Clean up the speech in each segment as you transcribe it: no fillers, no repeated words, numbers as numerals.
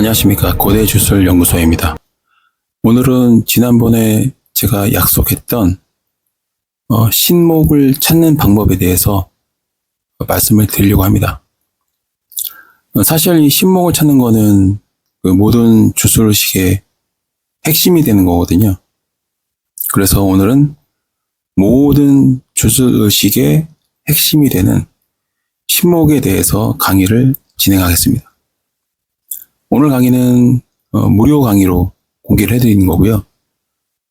안녕하십니까. 고대주술연구소입니다. 오늘은 지난번에 제가 약속했던 신목을 찾는 방법에 대해서 말씀을 드리려고 합니다. 사실 이 신목을 찾는 거는 그 모든 주술의식의 핵심이 되는 거거든요. 그래서 오늘은 모든 주술의식의 핵심이 되는 신목에 대해서 강의를 진행하겠습니다. 오늘 강의는 무료 강의로 공개를 해드리는 거고요.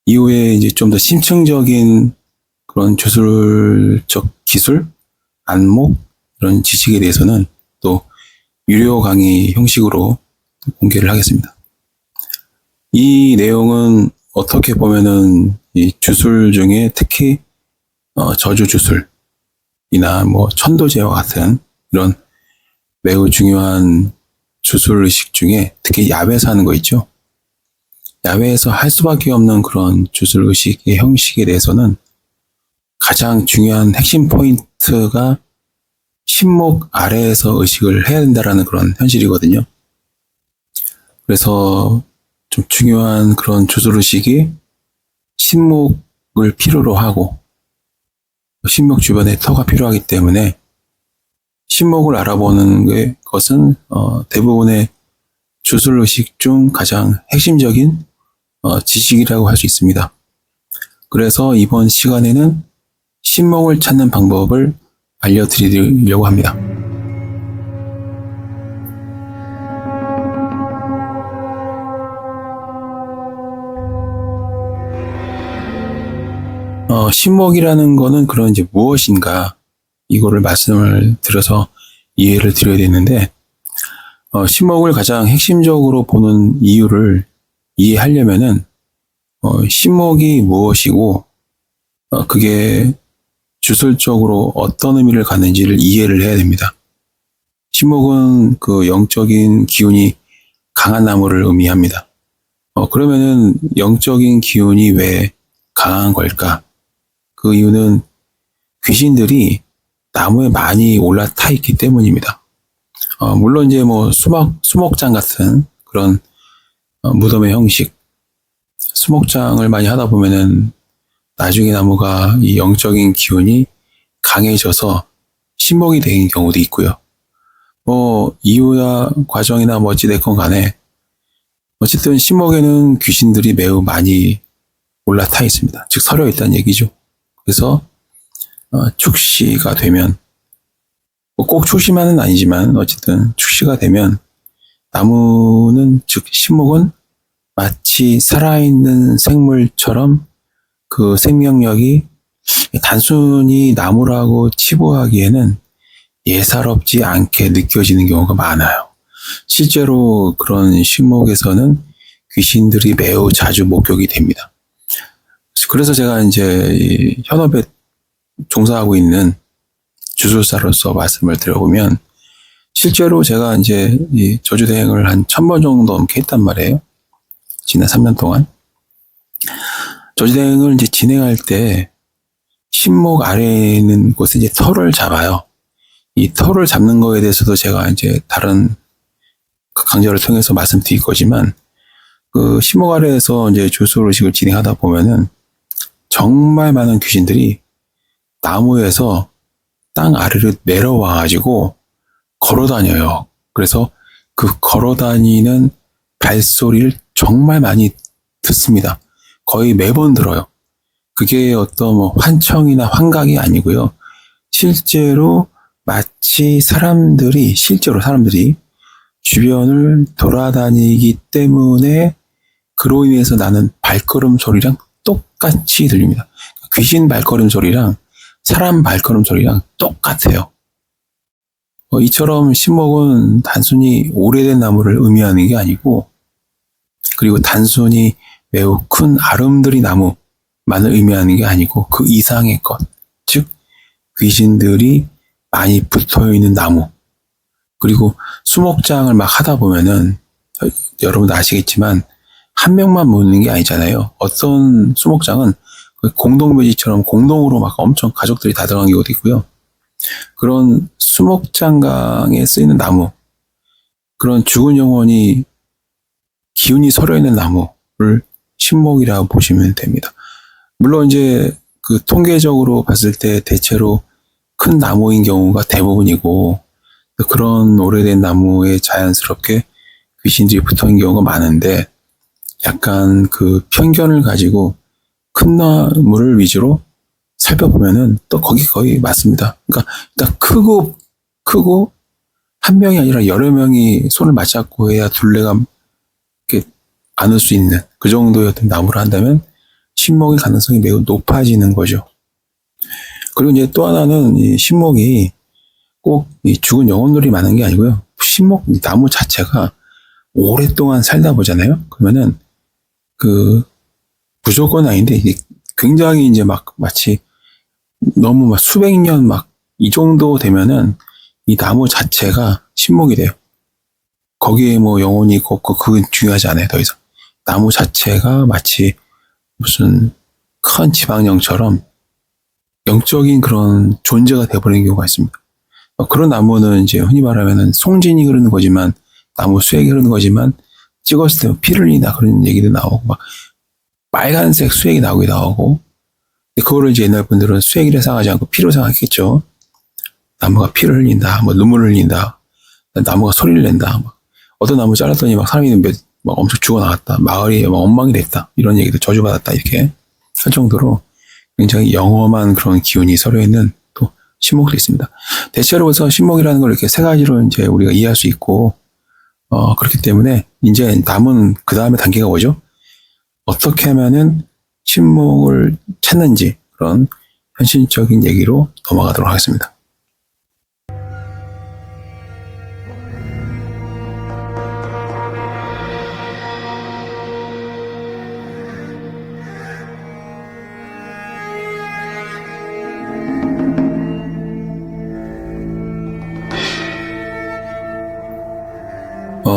이후에 이제 좀 더 심층적인 그런 주술적 기술, 안목, 이런 지식에 대해서는 또 유료 강의 형식으로 공개를 하겠습니다. 이 내용은 어떻게 보면은 이 주술 중에 특히 저주 주술이나 뭐 천도제와 같은 이런 매우 중요한 주술의식 중에 특히 야외에서 하는 거 있죠. 야외에서 할 수밖에 없는 그런 주술의식의 형식에 대해서는 가장 중요한 핵심 포인트가 신목 아래에서 의식을 해야 된다라는 그런 현실이거든요. 그래서 좀 중요한 그런 주술의식이 신목을 필요로 하고 신목 주변에 터가 필요하기 때문에 신목을 알아보는 것은 대부분의 주술의식 중 가장 핵심적인 지식이라고 할 수 있습니다. 그래서 이번 시간에는 신목을 찾는 방법을 알려드리려고 합니다. 신목이라는 거는 그런 이제 무엇인가 이거를 말씀을 드려서 이해를 드려야 되는데 신목을 가장 핵심적으로 보는 이유를 이해하려면은 신목이 무엇이고 그게 주술적으로 어떤 의미를 갖는지를 이해를 해야 됩니다. 신목은 그 영적인 기운이 강한 나무를 의미합니다. 그러면은 영적인 기운이 왜 강한 걸까? 그 이유는 귀신들이 나무에 많이 올라타 있기 때문입니다. 물론 이제 뭐 수목장 같은 그런 무덤의 형식, 수목장을 많이 하다 보면은 나중에 나무가 이 영적인 기운이 강해져서 신목이 되는 경우도 있고요. 뭐 이유야 과정이나 뭐 어찌됐건 간에 어쨌든 신목에는 귀신들이 매우 많이 올라타 있습니다. 즉 서려 있다는 얘기죠. 그래서 축시가 되면 꼭 축시만은 아니지만 어쨌든 축시가 되면 나무는 즉 신목은 마치 살아있는 생물처럼 그 생명력이 단순히 나무라고 치부하기에는 예사롭지 않게 느껴지는 경우가 많아요. 실제로 그런 신목에서는 귀신들이 매우 자주 목격이 됩니다. 그래서 제가 이제 현업에 종사하고 있는 주술사로서 말씀을 드려보면 실제로 제가 이제 이 저주대행을 한 1000번 정도 넘게 했단 말이에요. 지난 3년 동안. 저주대행을 이제 진행할 때 신목 아래에 있는 곳에 이제 털을 잡아요. 이 털을 잡는 거에 대해서도 제가 이제 다른 그 강좌를 통해서 말씀드릴 거지만 그 신목 아래에서 이제 주술의식을 진행하다 보면은 정말 많은 귀신들이 나무에서 땅 아래로 내려와가지고 걸어 다녀요. 그래서 그 걸어 다니는 발소리를 정말 많이 듣습니다. 거의 매번 들어요. 그게 어떤 뭐 환청이나 환각이 아니고요. 실제로 마치 실제로 사람들이 주변을 돌아다니기 때문에 그로 인해서 나는 발걸음 소리랑 똑같이 들립니다. 귀신 발걸음 소리랑 사람 발걸음 소리랑 똑같아요. 이처럼 신목은 단순히 오래된 나무를 의미하는 게 아니고 그리고 단순히 매우 큰 아름드리 나무만을 의미하는 게 아니고 그 이상의 것, 즉 귀신들이 많이 붙어있는 나무 그리고 수목장을 막 하다 보면은 여러분도 아시겠지만 한 명만 모는 게 아니잖아요. 어떤 수목장은 공동묘지처럼 공동으로 막 엄청 가족들이 다 들어간 경우도 있고요. 그런 수목장강에 쓰이는 나무, 그런 죽은 영혼이 기운이 서려 있는 나무를 신목이라고 보시면 됩니다. 물론 이제 그 통계적으로 봤을 때 대체로 큰 나무인 경우가 대부분이고 그런 오래된 나무에 자연스럽게 귀신들이 붙어 있는 경우가 많은데 약간 그 편견을 가지고 큰 나무를 위주로 살펴보면은 또 거기 거의 맞습니다. 그러니까 일단 크고 한 명이 아니라 여러 명이 손을 맞잡고 해야 둘레가 이렇게 안을 수 있는 그 정도의 어떤 나무를 한다면 신목의 가능성이 매우 높아지는 거죠. 그리고 이제 또 하나는 이 신목이 꼭 이 죽은 영혼들이 많은 게 아니고요. 신목 나무 자체가 오랫동안 살다 보잖아요. 그러면은 그 무조건 아닌데 이게 굉장히 이제 막 마치 너무 막 수백 년 막 이 정도 되면은 이 나무 자체가 신목이 돼요. 거기에 뭐 영혼이 있고 없고 그건 중요하지 않아요. 더 이상 나무 자체가 마치 무슨 큰 지방령처럼 영적인 그런 존재가 돼버리는 경우가 있습니다. 그런 나무는 이제 흔히 말하면은 송진이 흐르는 거지만 나무 수액이 흐르는 거지만 찍었을 때 피를 흘린다 그런 얘기도 나오고 막 빨간색 수액이 나오기도 하고 그거를 이제 옛날 분들은 수액이라 생각하지 않고 피로 생각했겠죠. 나무가 피를 흘린다, 뭐 눈물을 흘린다, 나무가 소리를 낸다. 막 어떤 나무 잘랐더니 막 사람이 막 엄청 죽어 나갔다, 마을이 막 엉망이 됐다 이런 얘기도 저주받았다 이렇게 할 정도로 굉장히 영험한 그런 기운이 서려 있는 또 신목도 있습니다. 대체로 해서 신목이라는 걸 이렇게 세 가지로 이제 우리가 이해할 수 있고 그렇기 때문에 이제 남은 그 다음에 단계가 뭐죠? 어떻게 하면은 신목을 찾는지 그런 현실적인 얘기로 넘어가도록 하겠습니다.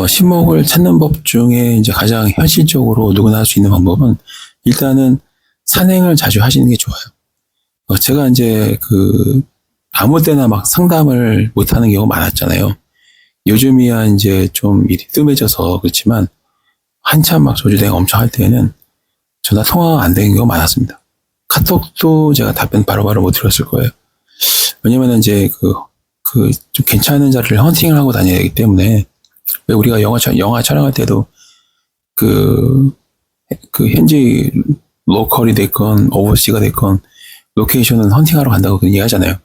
신목을 찾는 법 중에 이제 가장 현실적으로 누구나 할 수 있는 방법은 일단은 산행을 자주 하시는 게 좋아요. 제가 이제 아무 때나 막 상담을 못 하는 경우가 많았잖아요. 요즘이야 이제 좀 일이 뜸해져서 그렇지만 한참 막 저주대가 엄청 할 때는 전화 통화가 안 되는 경우가 많았습니다. 카톡도 제가 답변 바로바로 못 드렸을 거예요. 왜냐면 이제 좀 괜찮은 자리를 헌팅을 하고 다녀야 되기 때문에 왜 우리가 영화 촬영할 때도 현지 로컬이 됐건 오버시가 됐건 로케이션은 헌팅하러 간다고 그런 얘기 하잖아요.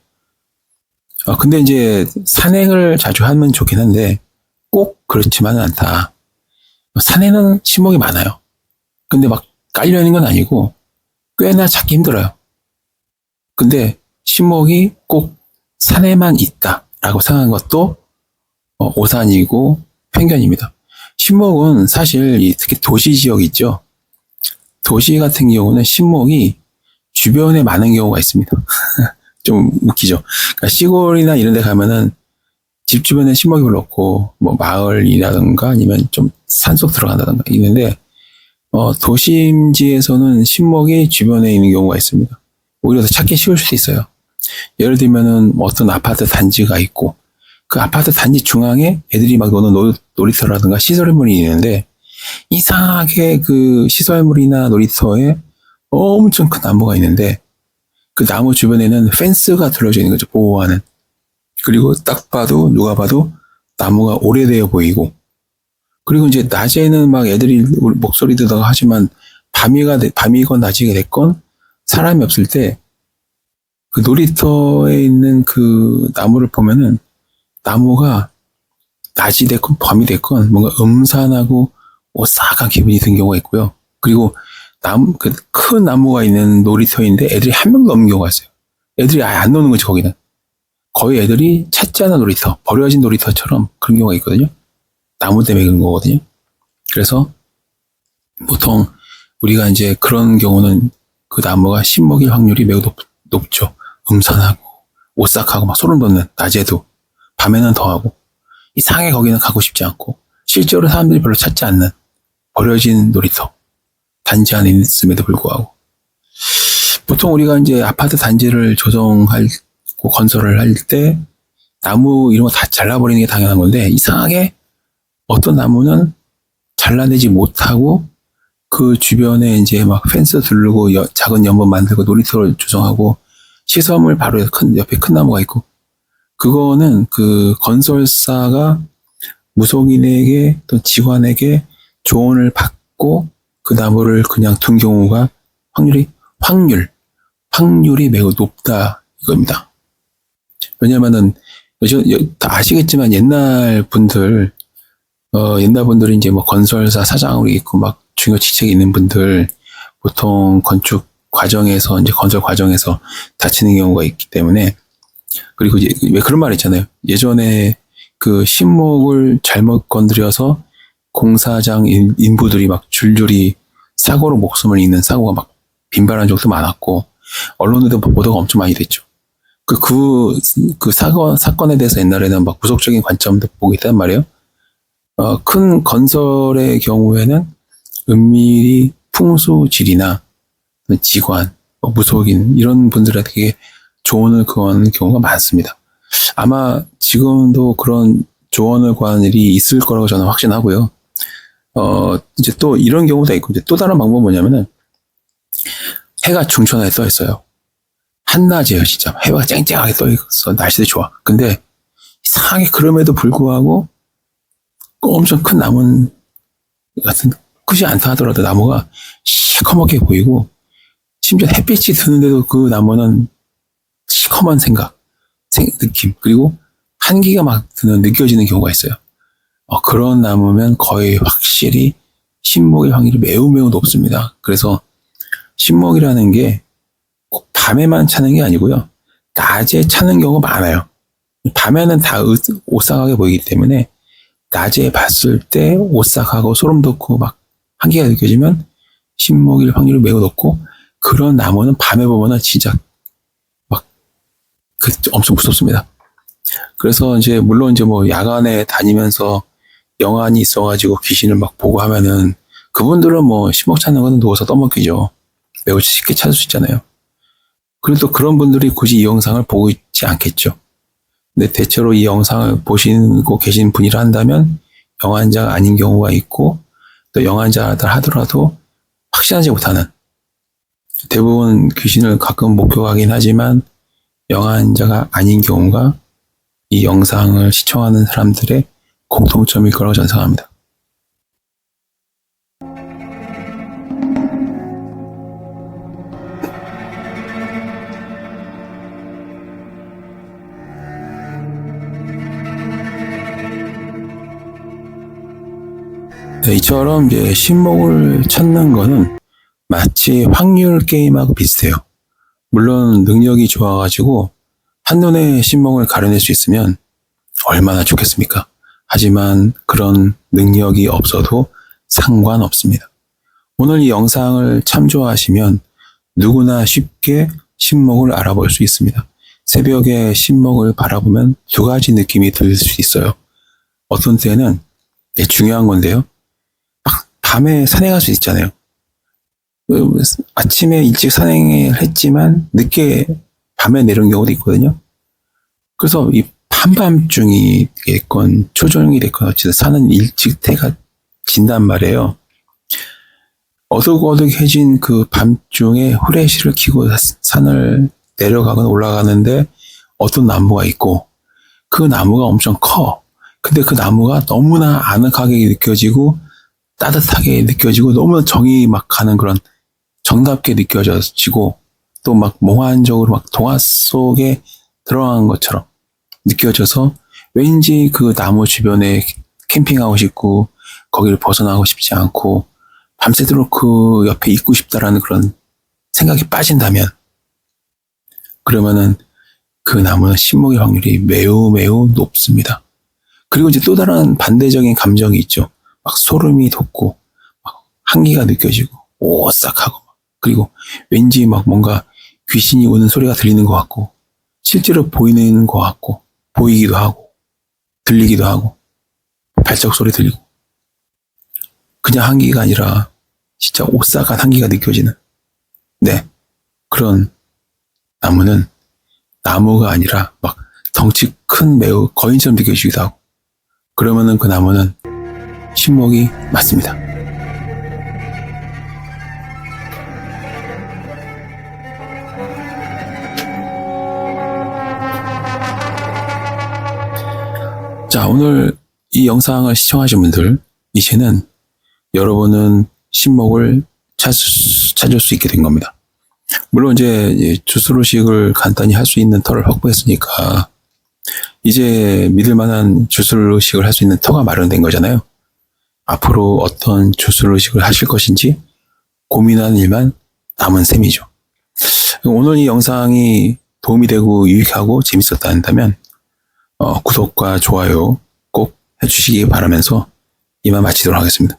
근데 이제 산행을 자주 하면 좋긴 한데 꼭 그렇지만은 않다. 산에는 신목이 많아요. 근데 막 깔려있는 건 아니고 꽤나 찾기 힘들어요. 근데 신목이 꼭 산에만 있다라고 생각한 것도 오산이고 편견입니다. 신목은 사실 특히 도시 지역 있죠. 도시 같은 경우는 신목이 주변에 많은 경우가 있습니다. 좀 웃기죠. 그러니까 시골이나 이런 데 가면은 집 주변에 신목이 별로 없고 뭐 마을이라든가 아니면 좀 산속 들어간다든가 있는데 도심지에서는 신목이 주변에 있는 경우가 있습니다. 오히려 더 찾기 쉬울 수도 있어요. 예를 들면은 어떤 아파트 단지가 있고 그 아파트 단지 중앙에 애들이 막 노는 놀이터라든가 시설물이 있는데 이상하게 그 시설물이나 놀이터에 엄청 큰 나무가 있는데 그 나무 주변에는 펜스가 둘러져 있는 거죠. 보호하는. 그리고 딱 봐도 누가 봐도 나무가 오래되어 보이고 그리고 이제 낮에는 막 애들이 목소리 듣다가 하지만 밤이건 낮이가 됐건 사람이 없을 때 그 놀이터에 있는 그 나무를 보면은 나무가 낮이 됐건 밤이 됐건 뭔가 음산하고 오싹한 기분이 든 경우가 있고요. 그리고 큰 나무가 있는 놀이터인데 애들이 한 명도 없는 경우가 있어요. 애들이 아예 안 노는 거지 거기는. 거의 애들이 찾지 않은 놀이터, 버려진 놀이터처럼 그런 경우가 있거든요. 나무 때문에 그런 거거든요. 그래서 보통 우리가 이제 그런 경우는 그 나무가 신목일 확률이 매우 높죠. 음산하고 오싹하고 막 소름 돋는 낮에도 밤에는 더하고 이상하게 거기는 가고 싶지 않고 실제로 사람들이 별로 찾지 않는 버려진 놀이터 단지 안에 있음에도 불구하고 보통 우리가 이제 아파트 단지를 조성하고 건설을 할 때 나무 이런 거 다 잘라버리는 게 당연한 건데 이상하게 어떤 나무는 잘라내지 못하고 그 주변에 이제 막 펜스 두르고 작은 연못 만들고 놀이터를 조성하고 시설물 바로 옆에 큰 나무가 있고, 그거는 그 건설사가 무속인에게 또 직원에게 조언을 받고 그 나무를 그냥 둔 경우가 확률이 매우 높다 이겁니다. 왜냐면은 다 아시겠지만 옛날 분들이 이제 뭐 건설사 사장으로 있고 막 중요 직책에 있는 분들 보통 건축 과정에서 이제 건설 과정에서 다치는 경우가 있기 때문에, 그리고 이제 왜 그런 말 있잖아요. 예전에 그 신목을 잘못 건드려서 공사장 인부들이 막 줄줄이 사고로 목숨을 잃는 사고가 막 빈발한 적도 많았고, 언론에도 보도가 엄청 많이 됐죠. 그 사건에 대해서 옛날에는 막 구속적인 관점도 보고 있단 말이에요. 큰 건설의 경우에는 은밀히 풍수질이나 직관, 무속인 이런 분들에게 조언을 구하는 경우가 많습니다. 아마 지금도 그런 조언을 구하는 일이 있을 거라고 저는 확신하고요. 이제 또 이런 경우도 있고, 이제 또 다른 방법은 뭐냐면은 해가 중천에 떠 있어요. 한낮이에요, 진짜. 해가 쨍쨍하게 떠 있어. 날씨도 좋아. 근데 이상하게 그럼에도 불구하고 엄청 큰 나무 같은, 크지 않다 하더라도 나무가 시커멓게 보이고, 심지어 햇빛이 드는데도 그 나무는 시커먼 느낌, 그리고 한기가 막 느껴지는 경우가 있어요. 그런 나무면 거의 확실히 신목일 확률이 매우 매우 높습니다. 그래서 신목이라는 게 꼭 밤에만 차는 게 아니고요. 낮에 차는 경우가 많아요. 밤에는 다 오싹하게 보이기 때문에 낮에 봤을 때 오싹하고 소름 돋고 막 한기가 느껴지면 신목일 확률이 매우 높고, 그런 나무는 밤에 보면은 진짜 막 엄청 무섭습니다. 그래서 이제 물론 이제 뭐 야간에 다니면서 영안이 있어가지고 귀신을 막 보고 하면은 그분들은 뭐 신목 찾는 거는 누워서 떠먹기죠. 매우 쉽게 찾을 수 있잖아요. 그래도 그런 분들이 굳이 이 영상을 보고 있지 않겠죠. 근데 대체로 이 영상을 보시고 계신 분이라 한다면 영안자가 아닌 경우가 있고, 또 영안자들 하더라도 확신하지 못하는, 대부분 귀신을 가끔 목격하긴 하지만 영안자가 아닌 경우가 이 영상을 시청하는 사람들의 공통점일 거라고 저는 생각합니다. 네, 이처럼 이제 신목을 찾는 거는 마치 확률 게임하고 비슷해요. 물론 능력이 좋아가지고 한눈에 신목을 가려낼 수 있으면 얼마나 좋겠습니까? 하지만 그런 능력이 없어도 상관없습니다. 오늘 이 영상을 참조하시면 누구나 쉽게 신목을 알아볼 수 있습니다. 새벽에 신목을 바라보면 두 가지 느낌이 들 수 있어요. 어떤 때는 중요한 건데요. 밤에 산행할 수 있잖아요. 아침에 일찍 산행을 했지만 늦게 밤에 내려온 경우도 있거든요. 그래서 이 한밤중이 됐건 초저녁이 됐건 어쨌든 산은 일찍 해가 진단 말이에요. 어둑어둑해진 그 밤중에 후레쉬를 켜고 산을 내려가거나 올라가는데 어떤 나무가 있고, 그 나무가 엄청 커. 근데 그 나무가 너무나 아늑하게 느껴지고 따뜻하게 느껴지고 너무 정이 막 가는 그런 정답게 느껴지고, 또 막 몽환적으로 막 동화 속에 들어간 것처럼 느껴져서 왠지 그 나무 주변에 캠핑하고 싶고 거기를 벗어나고 싶지 않고 밤새도록 그 옆에 있고 싶다라는 그런 생각이 빠진다면, 그러면은 그 나무는 신목일 확률이 매우 매우 높습니다. 그리고 이제 또 다른 반대적인 감정이 있죠. 막 소름이 돋고 막 한기가 느껴지고 오싹하고, 그리고 왠지 막 뭔가 귀신이 우는 소리가 들리는 것 같고 실제로 보이는 것 같고 보이기도 하고 들리기도 하고 발작 소리 들리고, 그냥 한기가 아니라 진짜 오싹한 한기가 느껴지는, 네, 그런 나무는 나무가 아니라 막 덩치 큰 매우 거인처럼 느껴지기도 하고, 그러면은 그 나무는 신목이 맞습니다. 자, 오늘 이 영상을 시청하신 분들, 이제는 여러분은 신목을 찾을 수 있게 된 겁니다. 물론 이제 주술의식을 간단히 할 수 있는 터를 확보했으니까 이제 믿을 만한 주술의식을 할 수 있는 터가 마련된 거잖아요. 앞으로 어떤 주술의식을 하실 것인지 고민하는 일만 남은 셈이죠. 오늘 이 영상이 도움이 되고 유익하고 재밌었다 한다면 구독과 좋아요 꼭 해주시기 바라면서 이만 마치도록 하겠습니다.